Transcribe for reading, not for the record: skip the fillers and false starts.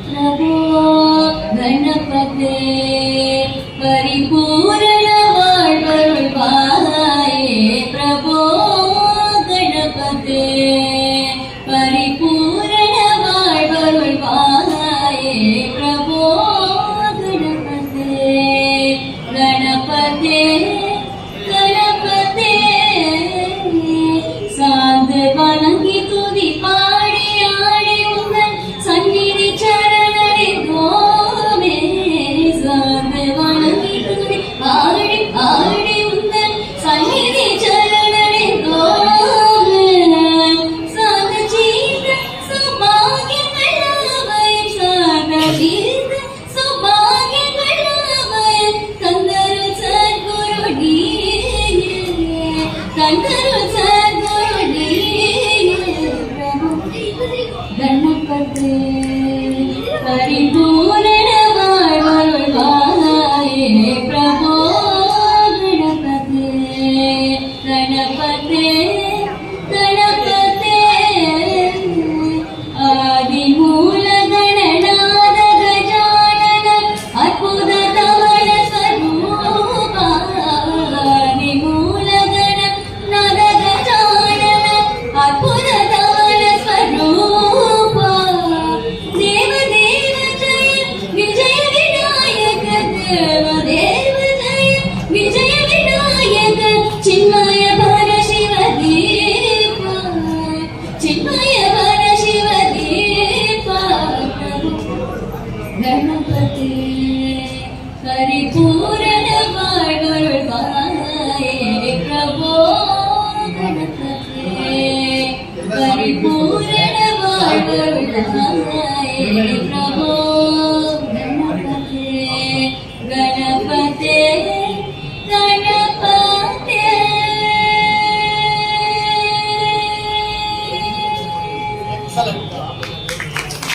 प्रभो गणपते परिपूर्ण வாழ்வருள்வாயே प्रभो गणपते परिपूर्ण வாழ்வருள்வாயே प्रभो गणपते गणपते गणपते சாந்து வணங்கி துதி பாடி ஆடி உங்கள் சந்நிதி சரணடைந்தோமே சாந்து வணங்கி துதி பாடி ஆடி உங்கள் சந்நிதி சரணடைந்தோமே சாந்த ஜீத சௌபாகியங்கள் அவையும் சாந்த ஜீத சௌபாகியங்கள் அவையும் தந்தரு சத்குரு நீயே தந்தரு சத்குரு நீயே गणपते परिपूर्ण வாழ்வருள்வாயே प्रभो गणपते गणपते गणपते आदिमूल गणनाद गजानन अद्भुत धवल स्वरूप आदिमूल गणनाद गजानन अद्भुत धवल स्वरूप देव देव जय विजय विनायक देव देव जय विजय विनायक चिन्मय भर शिव दीप चिन्मय भर शिव दीप गणपते परिपूर्ण வாழ்வருள்வாயே प्रभो गणपते परिपूर्ण வாழ்வருள்வாயே प्रभो